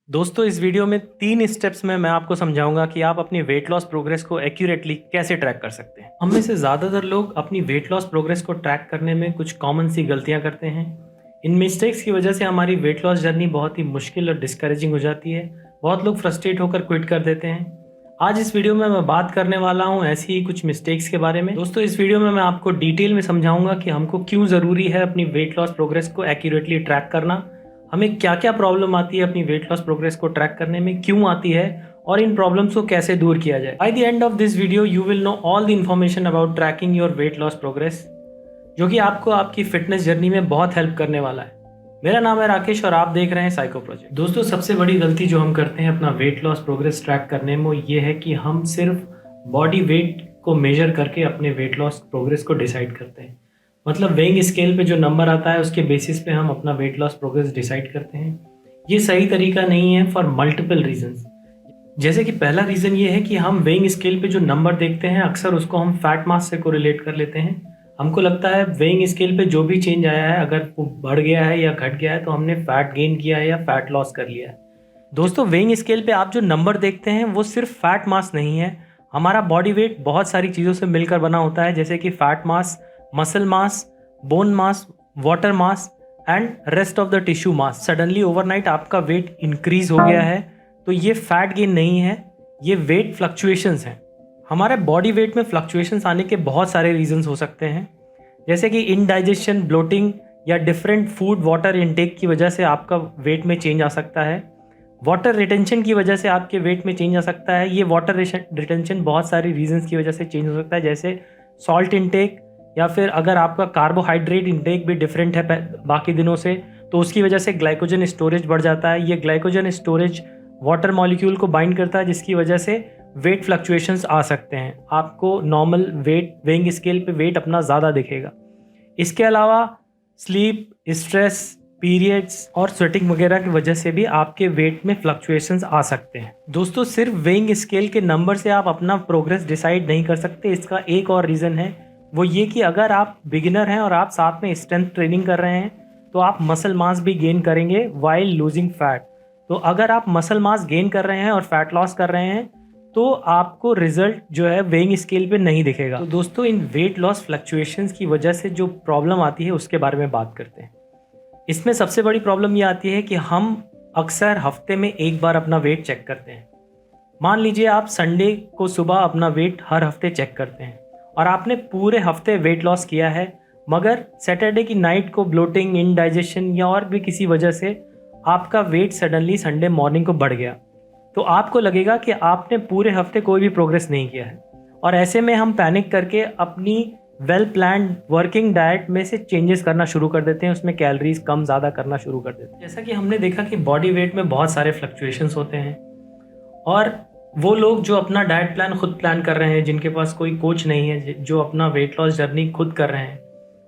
दोस्तों इस वीडियो में 3 स्टेप्स में मैं आपको समझाऊंगा कि आप अपनी वेट लॉस प्रोग्रेस को एक्यूरेटली कैसे ट्रैक कर सकते हैं। हम में से ज़्यादातर लोग अपनी वेट लॉस प्रोग्रेस को ट्रैक करने में कुछ कॉमन सी गलतियां करते हैं। इन मिस्टेक्स की वजह से हमारी वेट लॉस जर्नी बहुत ही मुश्किल और डिस्करेजिंग हो जाती है। बहुत लोग फ्रस्ट्रेट होकर क्विट कर देते हैं। आज इस वीडियो में मैं बात करने वाला हूँ ऐसी ही कुछ मिस्टेक्स के बारे में। दोस्तों इस वीडियो में मैं आपको डिटेल में समझाऊंगा कि हमको क्यों ज़रूरी है अपनी वेट लॉस प्रोग्रेस को एक्यूरेटली ट्रैक करना, हमें क्या क्या प्रॉब्लम आती है अपनी वेट लॉस प्रोग्रेस को ट्रैक करने में, क्यों आती है और इन प्रॉब्लम्स को कैसे दूर किया जाए। By the end of this video you will know all the information about trekking your weight loss progress, जो कि आपको आपकी फिटनेस जर्नी में बहुत हेल्प करने वाला है। मेरा नाम है राकेश और आप देख रहे हैं साइको प्रोजेक्ट। दोस्तों सबसे बड़ी गलती जो हम करते हैं अपना वेट लॉस प्रोग्रेस ट्रैक करने में वो ये है कि हम सिर्फ बॉडी वेट को मेजर करके अपने वेट लॉस प्रोग्रेस को डिसाइड करते हैं। मतलब वेइंग स्केल पे जो नंबर आता है उसके बेसिस पे हम अपना वेट लॉस प्रोग्रेस डिसाइड करते हैं। ये सही तरीका नहीं है फॉर मल्टीपल रीजंस। जैसे कि पहला रीज़न ये है कि हम वेइंग स्केल पे जो नंबर देखते हैं अक्सर उसको हम फैट मास से कोरिलेट कर लेते हैं। हमको लगता है वेइंग स्केल पे जो भी चेंज आया है, अगर वो बढ़ गया है या घट गया है तो हमने फैट गेन किया है या फैट लॉस कर लिया है। दोस्तों वेइंग स्केल पे आप जो नंबर देखते हैं वो सिर्फ फैट मास नहीं है। हमारा बॉडी वेट बहुत सारी चीज़ों से मिलकर बना होता है, जैसे कि fat mass, muscle mass, bone mass, water mass and rest of the tissue mass. Suddenly overnight आपका वेट इंक्रीज हो गया है तो ये फैट गेन नहीं है, ये वेट फ्लक्चुएशंस हैं। हमारे बॉडी वेट में फ्लक्चुएशंस आने के बहुत सारे रीजंस हो सकते हैं, जैसे कि इनडाइजेशन, ब्लोटिंग या डिफरेंट फूड वाटर इनटेक की वजह से आपका वेट में चेंज आ सकता है। वाटर रिटेंशन की वजह से आपके वेट में चेंज आ सकता है। ये वाटर रिटेंशन बहुत सारी रीजंस की वजह से चेंज हो सकता है, जैसे सॉल्ट इनटेक, या फिर अगर आपका कार्बोहाइड्रेट इनटेक भी डिफरेंट है बाकी दिनों से तो उसकी वजह से ग्लाइकोजन स्टोरेज बढ़ जाता है। ये ग्लाइकोजन स्टोरेज वाटर मॉलिक्यूल को बाइंड करता है, जिसकी वजह से वेट फ्लक्चुएशंस आ सकते हैं। आपको नॉर्मल वेट वेइंग स्केल पे वेट अपना ज़्यादा दिखेगा। इसके अलावा स्लीप, स्ट्रेस, पीरियड्स और स्वेटिंग वगैरह की वजह से भी आपके वेट में फ्लक्चुएशंस आ सकते हैं। दोस्तों सिर्फ वेइंग स्केल के नंबर से आप अपना प्रोग्रेस डिसाइड नहीं कर सकते। इसका एक और रीज़न है, वो ये कि अगर आप बिगिनर हैं और आप साथ में स्ट्रेंथ ट्रेनिंग कर रहे हैं तो आप मसल मास भी गेन करेंगे वाइल लूजिंग फैट। तो अगर आप मसल मास गेन कर रहे हैं और फैट लॉस कर रहे हैं तो आपको रिजल्ट जो है वेइंग स्केल पे नहीं दिखेगा। तो दोस्तों इन वेट लॉस फ्लक्चुएशंस की वजह से जो प्रॉब्लम आती है उसके बारे में बात करते हैं। इसमें सबसे बड़ी प्रॉब्लम ये आती है कि हम अक्सर हफ्ते में एक बार अपना वेट चेक करते हैं। मान लीजिए आप संडे को सुबह अपना वेट हर हफ्ते चेक करते हैं और आपने पूरे हफ्ते वेट लॉस किया है, मगर सैटरडे की नाइट को ब्लोटिंग, इनडाइजेशन या और भी किसी वजह से आपका वेट सडनली संडे मॉर्निंग को बढ़ गया, तो आपको लगेगा कि आपने पूरे हफ्ते कोई भी प्रोग्रेस नहीं किया है। और ऐसे में हम पैनिक करके अपनी वेल प्लान्ड वर्किंग डाइट में से चेंजेस करना शुरू कर देते हैं, उसमें कैलोरीज कम ज़्यादा करना शुरू कर देते हैं। जैसा कि हमने देखा कि बॉडी वेट में बहुत सारे फ्लक्चुएशंस होते हैं और वो लोग जो अपना डाइट प्लान खुद प्लान कर रहे हैं, जिनके पास कोई कोच नहीं है, जो अपना वेट लॉस जर्नी खुद कर रहे हैं,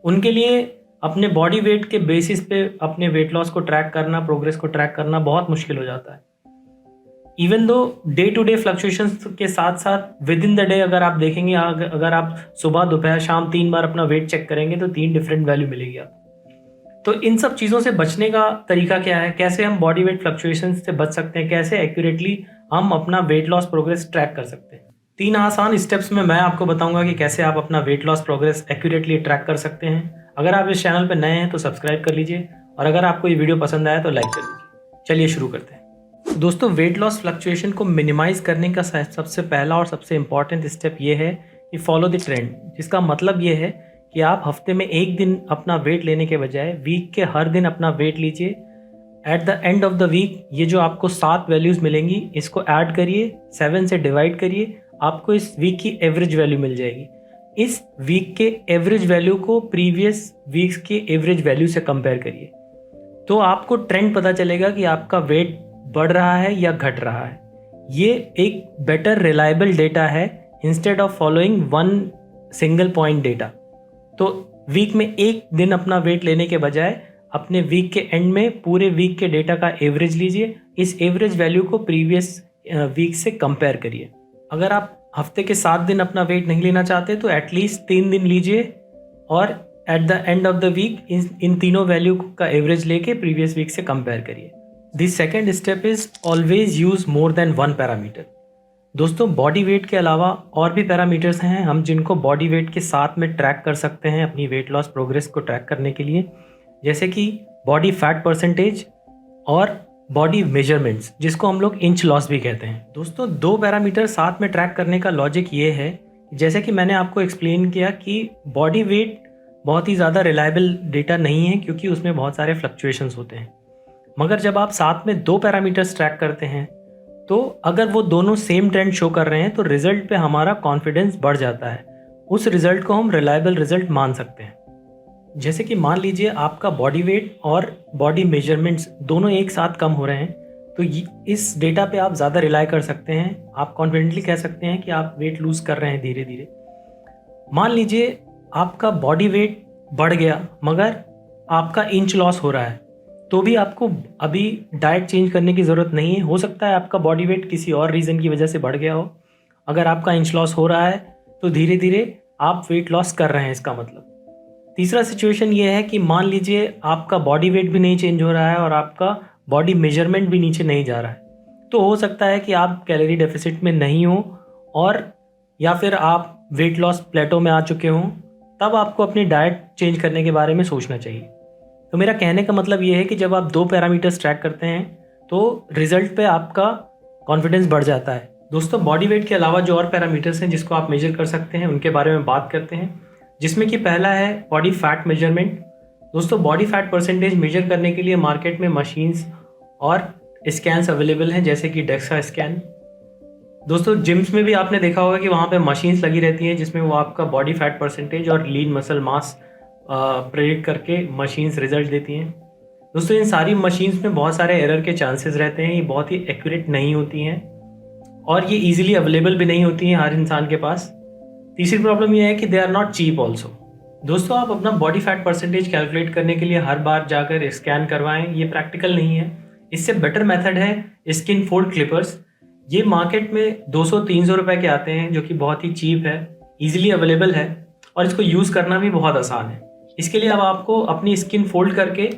उनके लिए अपने बॉडी वेट के बेसिस पे अपने वेट लॉस को ट्रैक करना, प्रोग्रेस को ट्रैक करना बहुत मुश्किल हो जाता है। Even though day to day fluctuations के साथ साथ विद इन द डे अगर आप देखेंगे, अगर आप सुबह दोपहर शाम 3 बार अपना वेट चेक करेंगे तो 3 डिफरेंट वैल्यू मिलेगी आपको। तो इन सब चीज़ों से बचने का तरीका क्या है, कैसे हम बॉडी वेट फ्लक्चुएशंस से बच सकते हैं, कैसे एक्यूरेटली हम अपना वेट लॉस प्रोग्रेस ट्रैक कर सकते हैं। 3 आसान स्टेप्स में मैं आपको बताऊंगा कि कैसे आप अपना weight loss progress accurately track कर सकते हैं। अगर आप इस चैनल पर नए हैं तो सब्सक्राइब कर लीजिए और अगर आपको ये वीडियो पसंद आया तो लाइक कर लीजिए। चलिए शुरू करते हैं। दोस्तों वेट लॉस फ्लक्चुएशन को मिनिमाइज़ करने का सबसे पहला और सबसे इम्पॉर्टेंट स्टेप ये है कि फॉलो द ट्रेंड, जिसका मतलब ये है कि आप हफ्ते में एक दिन अपना वेट लेने के बजाय वीक के हर दिन अपना वेट लीजिए। At the end of the week ये जो आपको 7 वैल्यूज़ मिलेंगी इसको ऐड करिए, 7 से डिवाइड करिए, आपको इस वीक की एवरेज वैल्यू मिल जाएगी। इस वीक के एवरेज वैल्यू को प्रीवियस वीक्स के एवरेज वैल्यू से कंपेयर करिए, तो आपको ट्रेंड पता चलेगा कि आपका वेट बढ़ रहा है या घट रहा है। ये एक बेटर रिलायबल डेटा है instead of following one single point data. तो वीक में एक दिन अपना वेट लेने के बजाय अपने वीक के एंड में पूरे वीक के डेटा का एवरेज लीजिए, इस एवरेज वैल्यू को प्रीवियस वीक से कंपेयर करिए। अगर आप हफ्ते के 7 दिन अपना वेट नहीं लेना चाहते तो एटलीस्ट 3 दिन लीजिए और at the end of the week इन तीनों वैल्यू का एवरेज लेके प्रीवियस वीक से कंपेयर करिए। The second step is always use more than one parameter. दोस्तों, बॉडी वेट के अलावा और भी पैरामीटर्स हैं हम जिनको बॉडी वेट के साथ में ट्रैक कर सकते हैं अपनी वेट लॉस प्रोग्रेस को ट्रैक करने के लिए, जैसे कि बॉडी फैट परसेंटेज और बॉडी मेजरमेंट्स, जिसको हम लोग इंच लॉस भी कहते हैं। दोस्तों, दो पैरामीटर साथ में ट्रैक करने का लॉजिक ये है, जैसे कि मैंने आपको एक्सप्लेन किया कि बॉडी वेट बहुत ही ज़्यादा रिलायबल डेटा नहीं है क्योंकि उसमें बहुत सारे फ्लक्चुएशंस होते हैं। मगर जब आप साथ में दो पैरामीटर्स ट्रैक करते हैं तो अगर वो दोनों सेम ट्रेंड शो कर रहे हैं तो रिजल्ट पे हमारा कॉन्फिडेंस बढ़ जाता है। उस रिजल्ट को हम रिलायबल रिजल्ट मान सकते हैं। जैसे कि मान लीजिए आपका बॉडी वेट और बॉडी मेजरमेंट्स दोनों एक साथ कम हो रहे हैं, तो इस डेटा पे आप ज़्यादा रिलाई कर सकते हैं। आप कॉन्फिडेंटली कह सकते हैं कि आप वेट लूज़ कर रहे हैं धीरे धीरे। मान लीजिए आपका बॉडी वेट बढ़ गया मगर आपका इंच लॉस हो रहा है, तो भी आपको अभी डाइट चेंज करने की ज़रूरत नहीं है। हो सकता है आपका बॉडी वेट किसी और रीज़न की वजह से बढ़ गया हो। अगर आपका इंच लॉस हो रहा है तो धीरे धीरे आप वेट लॉस कर रहे हैं, इसका मतलब। तीसरा सिचुएशन ये है कि मान लीजिए आपका बॉडी वेट भी नहीं चेंज हो रहा है और आपका बॉडी मेजरमेंट भी नीचे नहीं जा रहा है, तो हो सकता है कि आप कैलोरी डेफिसिट में नहीं हो और या फिर आप वेट लॉस प्लेटो में आ चुके हों। तब आपको अपनी डाइट चेंज करने के बारे में सोचना चाहिए। तो मेरा कहने का मतलब ये है कि जब आप दो पैरामीटर्स ट्रैक करते हैं तो रिजल्ट पे आपका कॉन्फिडेंस बढ़ जाता है। दोस्तों, बॉडी वेट के अलावा जो और पैरामीटर्स हैं जिसको आप मेजर कर सकते हैं उनके बारे में बात करते हैं, जिसमें कि पहला है बॉडी फैट मेजरमेंट। दोस्तों, बॉडी फैट परसेंटेज मेजर करने के लिए मार्केट में मशीन्स और स्कैन्स अवेलेबल हैं, जैसे कि डेक्सा स्कैन। दोस्तों, जिम्स में भी आपने देखा होगा कि वहाँ पे मशीन्स लगी रहती हैं जिसमें वो आपका बॉडी फैट परसेंटेज और लीन मसल मास प्रेडिक्ट करके मशीन्स रिजल्ट देती हैं। दोस्तों, इन सारी मशीन्स में बहुत सारे एरर के चांसेस रहते हैं। ये बहुत ही एक्यूरेट नहीं होती हैं और ये इजीली अवेलेबल भी नहीं होती हैं हर इंसान के पास। तीसरी प्रॉब्लम ये है कि they are not cheap also. दोस्तों, आप अपना बॉडी फैट परसेंटेज कैलकुलेट करने के लिए हर बार जाकर स्कैन करवाएं, ये प्रैक्टिकल नहीं है। इससे बेटर मेथड है स्किन फोल्ड क्लिपर्स। ये मार्केट में 200-300 रुपए के आते हैं, जो कि बहुत ही चीप है, ईजिली अवेलेबल है और इसको यूज़ करना भी बहुत आसान है। इसके लिए अब आपको अपनी स्किन फोल्ड करके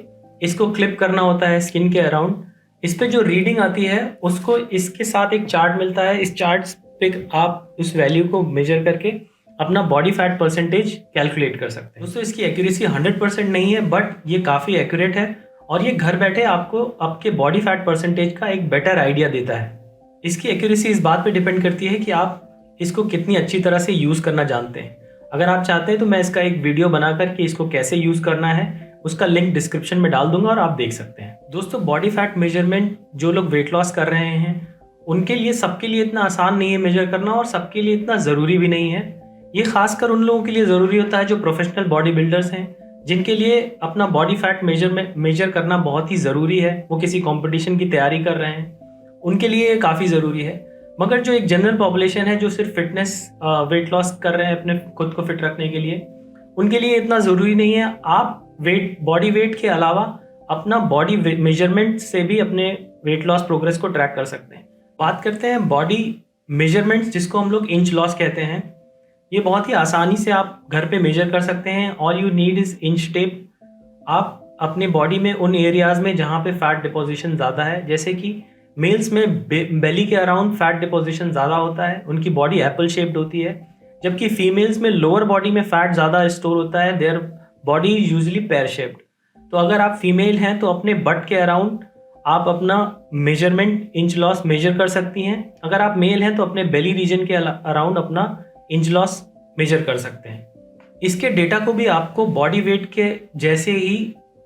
इसको क्लिप करना होता है स्किन के अराउंड। इस पे जो रीडिंग आती है उसको इसके साथ एक चार्ट मिलता है। इस चार्ट पे आप उस वैल्यू को मेजर करके अपना बॉडी फैट परसेंटेज कैलकुलेट कर सकते हैं। दोस्तों, इसकी एक्यूरेसी 100% नहीं है, बट ये काफ़ी एक्यूरेट है और ये घर बैठे आपको आपके बॉडी फैट परसेंटेज का एक बेटर आइडिया देता है। इसकी एक्यूरेसी इस बात पे डिपेंड करती है कि आप इसको कितनी अच्छी तरह से यूज़ करना जानते हैं। अगर आप चाहते हैं तो मैं इसका एक वीडियो बना करके इसको कैसे यूज़ करना है उसका लिंक डिस्क्रिप्शन में डाल दूंगा और आप देख सकते हैं। दोस्तों, बॉडी फैट मेजरमेंट जो लोग वेट लॉस कर रहे हैं उनके लिए सबके लिए इतना आसान नहीं है मेजर करना और सबके लिए इतना ज़रूरी भी नहीं है। ये खासकर उन लोगों के लिए ज़रूरी होता है जो प्रोफेशनल बॉडी बिल्डर्स हैं, जिनके लिए अपना बॉडी फैट मेजर करना बहुत ही ज़रूरी है। वो किसी कॉम्पिटिशन की तैयारी कर रहे हैं, उनके लिए काफ़ी ज़रूरी है। मगर जो एक जनरल पॉपुलेशन है जो सिर्फ फिटनेस वेट लॉस कर रहे हैं अपने खुद को फिट रखने के लिए, उनके लिए इतना ज़रूरी नहीं है। आप बॉडी वेट के अलावा अपना बॉडी मेजरमेंट से भी अपने वेट लॉस प्रोग्रेस को ट्रैक कर सकते हैं। बात करते हैं बॉडी मेजरमेंट्स, जिसको हम लोग इंच लॉस कहते हैं। ये बहुत ही आसानी से आप घर पे मेजर कर सकते हैं। All you need is inch tape. आप अपने बॉडी में उन एरियाज़ में जहाँ पे फैट डिपोजिशन ज़्यादा है, जैसे कि मेल्स में बेली के अराउंड फैट डिपोजिशन ज़्यादा होता है, उनकी बॉडी एप्पल शेप्ड होती है, जबकि फीमेल्स में लोअर बॉडी में फैट ज़्यादा स्टोर होता है, their body usually pear shaped. तो अगर आप फीमेल हैं तो अपने बट के अराउंड आप अपना मेजरमेंट इंच लॉस मेजर कर सकती हैं। अगर आप मेल हैं तो अपने बेली रीजन के अराउंड अपना इंच लॉस मेजर कर सकते हैं। इसके डेटा को भी आपको बॉडी वेट के जैसे ही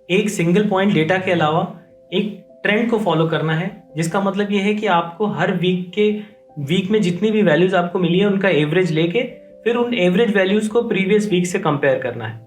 एक सिंगल पॉइंट डेटा के अलावा एक ट्रेंड को फॉलो करना है, जिसका मतलब ये है कि आपको हर वीक में जितनी भी वैल्यूज़ आपको मिली है उनका एवरेज लेके फिर उन एवरेज वैल्यूज़ को प्रीवियस वीक से कंपेयर करना है।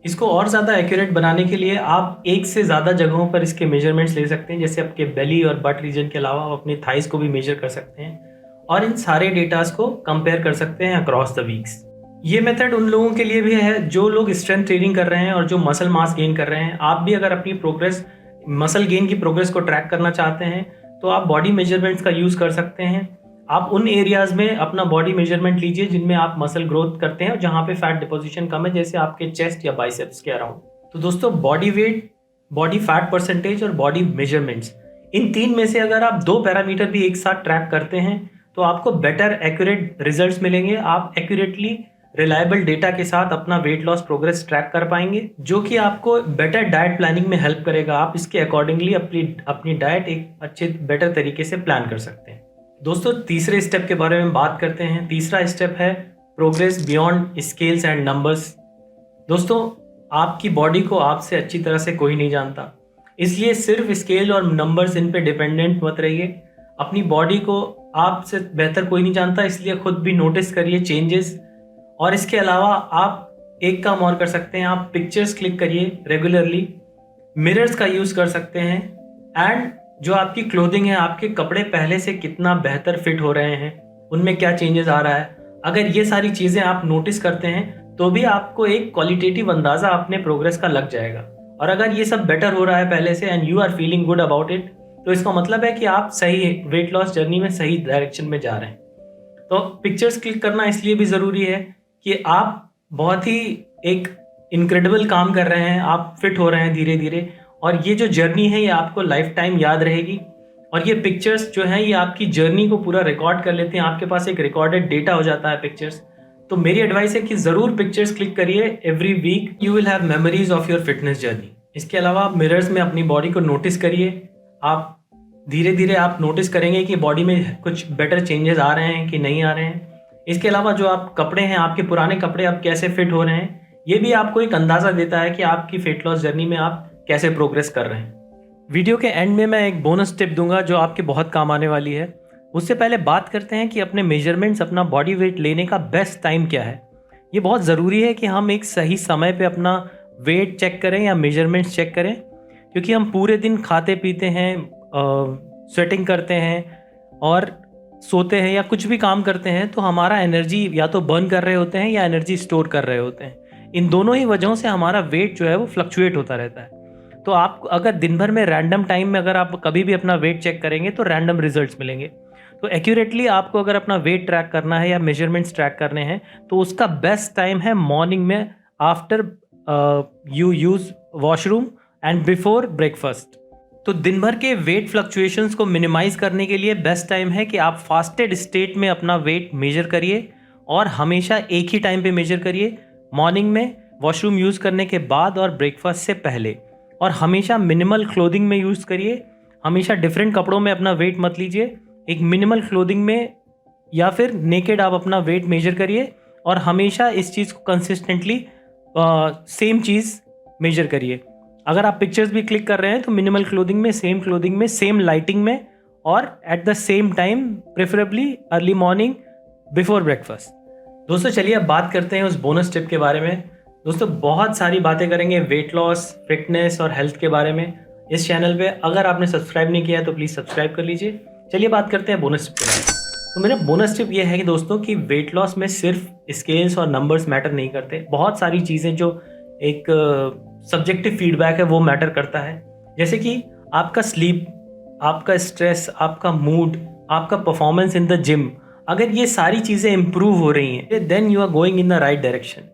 इसको और ज़्यादा एक्यूरेट बनाने के लिए आप एक से ज़्यादा जगहों पर इसके मेजरमेंट्स ले सकते हैं, जैसे आपके बेली और बट रीजन के अलावा आप अपने थाइस को भी मेजर कर सकते हैं और इन सारे डेटास को कंपेयर कर सकते हैं अक्रॉस द वीक्स। ये मेथड उन लोगों के लिए भी है जो लोग स्ट्रेंथ ट्रेनिंग कर रहे हैं और जो मसल मास गेन कर रहे हैं। आप भी अगर अपनी प्रोग्रेस मसल गेन की प्रोग्रेस को ट्रैक करना चाहते हैं तो आप बॉडी मेजरमेंट्स का यूज़ कर सकते हैं। आप उन एरियाज़ में अपना बॉडी मेजरमेंट लीजिए जिनमें आप मसल ग्रोथ करते हैं और जहाँ पे फैट डिपोजिशन कम है, जैसे आपके चेस्ट या बाइसेप्स के अराउंड। तो दोस्तों, body wait, body fat percentage और बॉडी मेजरमेंट्स, इन 3 में से अगर आप 2 पैरामीटर भी एक साथ ट्रैक करते हैं तो आपको बेटर एक्यूरेट रिजल्ट्स मिलेंगे। आप एक्यूरेटली रिलायबल डेटा के साथ अपना वेट लॉस प्रोग्रेस ट्रैक कर पाएंगे, जो कि आपको बेटर डाइट प्लानिंग में हेल्प करेगा। आप इसके अकॉर्डिंगली अपनी डाइट एक अच्छे बेटर तरीके से प्लान कर सकते हैं। दोस्तों, तीसरे स्टेप के बारे में बात करते हैं। तीसरा स्टेप है progress beyond scales and numbers. दोस्तों, आपकी बॉडी को आपसे अच्छी तरह से कोई नहीं जानता, इसलिए सिर्फ स्केल और नंबर्स इन पे डिपेंडेंट मत रहिए। अपनी बॉडी को आपसे बेहतर कोई नहीं जानता, इसलिए खुद भी नोटिस करिए चेंजेस। और इसके अलावा आप एक काम और कर सकते हैं, आप पिक्चर्स क्लिक करिए रेगुलरली, मिरर्स का यूज़ कर सकते हैं, एंड जो आपकी क्लोथिंग है, आपके कपड़े पहले से कितना बेहतर फिट हो रहे हैं, उनमें क्या चेंजेस आ रहा है, अगर ये सारी चीज़ें आप नोटिस करते हैं तो भी आपको एक क्वालिटेटिव अंदाज़ा अपने प्रोग्रेस का लग जाएगा। और अगर ये सब बेटर हो रहा है पहले से and you are feeling good about it, तो इसका मतलब है कि आप सही वेट लॉस जर्नी में सही डायरेक्शन में जा रहे हैं। तो पिक्चर्स क्लिक करना इसलिए भी ज़रूरी है कि आप बहुत ही एक इनक्रेडिबल काम कर रहे हैं, आप फिट हो रहे हैं धीरे धीरे, और ये जो जर्नी है ये आपको लाइफ टाइम याद रहेगी। और ये पिक्चर्स जो हैं ये आपकी जर्नी को पूरा रिकॉर्ड कर लेते हैं, आपके पास एक रिकॉर्डेड डेटा हो जाता है पिक्चर्स। तो मेरी एडवाइस है कि ज़रूर पिक्चर्स क्लिक करिए every week, you will have memories of your fitness journey. इसके अलावा आप मिरर्स में अपनी बॉडी को नोटिस करिए। आप धीरे धीरे आप नोटिस करेंगे कि बॉडी में कुछ बेटर चेंजेस आ रहे हैं कि नहीं आ रहे हैं। इसके अलावा जो आप कपड़े हैं, आपके पुराने कपड़े अब कैसे फिट हो रहे हैं, ये भी आपको एक अंदाज़ा देता है कि आपकी वेट लॉस जर्नी में आप कैसे प्रोग्रेस कर रहे हैं। वीडियो के एंड में मैं एक बोनस टिप दूंगा जो आपके बहुत काम आने वाली है। उससे पहले बात करते हैं कि अपने मेजरमेंट्स, अपना बॉडी वेट लेने का बेस्ट टाइम क्या है। ये बहुत ज़रूरी है कि हम एक सही समय पे अपना वेट चेक करें या मेजरमेंट्स चेक करें, क्योंकि हम पूरे दिन खाते पीते हैं, स्वेटिंग करते हैं और सोते हैं या कुछ भी काम करते हैं, तो हमारा एनर्जी या तो बर्न कर रहे होते हैं या एनर्जी स्टोर कर रहे होते हैं। इन दोनों ही वजहों से हमारा वेट जो है वो फ्लक्चुएट होता रहता है। तो आप अगर दिन भर में रैंडम टाइम में अगर आप कभी भी अपना वेट चेक करेंगे तो रैंडम रिजल्ट्स मिलेंगे। तो एक्यूरेटली आपको अगर अपना वेट ट्रैक करना है या मेजरमेंट्स ट्रैक करने हैं तो उसका बेस्ट टाइम है मॉर्निंग में, after you use washroom and before breakfast. तो दिन भर के वेट फ्लक्चुएशंस को मिनिमाइज़ करने के लिए बेस्ट टाइम है कि आप फास्टेड स्टेट में अपना वेट मेजर करिए, और हमेशा एक ही टाइम पे मेजर करिए, मॉर्निंग में, वॉशरूम यूज़ करने के बाद और ब्रेकफास्ट से पहले। और हमेशा मिनिमल क्लोथिंग में यूज़ करिए, हमेशा डिफरेंट कपड़ों में अपना वेट मत लीजिए, एक मिनिमल क्लोथिंग में या फिर नेकेड आप अपना वेट मेजर करिए, और हमेशा इस चीज़ को कंसिस्टेंटली सेम चीज़ मेजर करिए। अगर आप पिक्चर्स भी क्लिक कर रहे हैं तो मिनिमल क्लोथिंग में, सेम लाइटिंग में, और at the same time, preferably early morning before breakfast. दोस्तों, चलिए अब बात करते हैं उस बोनस टिप के बारे में। दोस्तों, बहुत सारी बातें करेंगे वेट लॉस, फिटनेस और हेल्थ के बारे में इस चैनल पे। अगर आपने सब्सक्राइब नहीं किया है तो प्लीज़ सब्सक्राइब कर लीजिए। चलिए बात करते हैं बोनस टिप के बारे में। तो मेरा बोनस टिप ये है कि दोस्तों कि वेट लॉस में सिर्फ स्केल्स और नंबर्स मैटर नहीं करते, बहुत सारी चीज़ें जो एक सब्जेक्टिव फीडबैक है वो मैटर करता है। जैसे कि आपका स्लीप, आपका स्ट्रेस, आपका मूड, आपका परफॉर्मेंस इन द जिम, अगर ये सारी चीज़ें इम्प्रूव हो रही हैं then you are going in the right direction.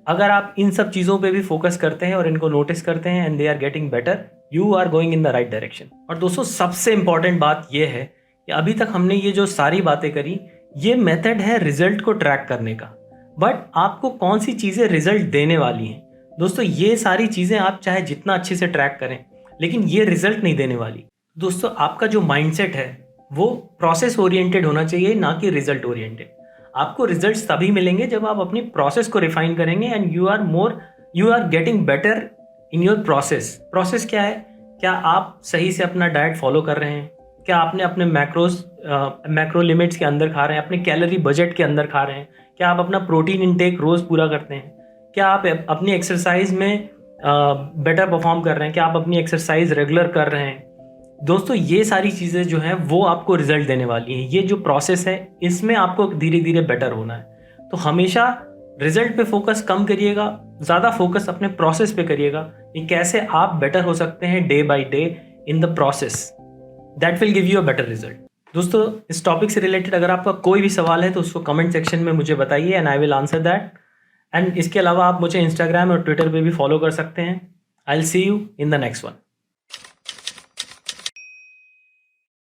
अगर आप इन सब चीज़ों पे भी फोकस करते हैं और इनको नोटिस करते हैं and they are getting better, you are going in the right direction. और दोस्तों, सबसे इंपॉर्टेंट बात यह है कि अभी तक हमने ये जो सारी बातें करी, ये मेथड है रिजल्ट को ट्रैक करने का, बट आपको कौन सी चीज़ें रिजल्ट देने वाली हैं। दोस्तों, ये सारी चीज़ें आप चाहे जितना अच्छे से ट्रैक करें, लेकिन ये रिजल्ट नहीं देने वाली। दोस्तों, आपका जो माइंडसेट है वो प्रोसेस ओरिएंटेड होना चाहिए, ना कि रिजल्ट ओरिएंटेड। आपको रिजल्ट्स तभी मिलेंगे जब आप अपनी प्रोसेस को रिफाइन करेंगे and you are getting better in your process. Process क्या है? क्या आप सही से अपना डाइट फॉलो कर रहे हैं? क्या आपने अपने मैक्रो लिमिट्स के अंदर खा रहे हैं? अपने कैलोरी बजट के अंदर खा रहे हैं? क्या आप अपना प्रोटीन इनटेक रोज़ पूरा करते हैं? क्या आप अपनी एक्सरसाइज में बेटर परफॉर्म कर रहे हैं? क्या आप अपनी एक्सरसाइज रेगुलर कर रहे हैं? दोस्तों, ये सारी चीज़ें जो हैं वो आपको रिजल्ट देने वाली हैं। ये जो प्रोसेस है इसमें आपको धीरे धीरे बेटर होना है। तो हमेशा रिजल्ट पे फोकस कम करिएगा, ज़्यादा फोकस अपने प्रोसेस पे करिएगा कि कैसे आप बेटर हो सकते हैं day by day in the process. That will give you a better result. दोस्तों, इस टॉपिक से रिलेटेड अगर आपका कोई भी सवाल है तो उसको कमेंट सेक्शन में मुझे बताइए and I will answer that. And इसके अलावा आप मुझे इंस्टाग्राम और ट्विटर पे भी फॉलो कर सकते हैं। I will see you in the next one.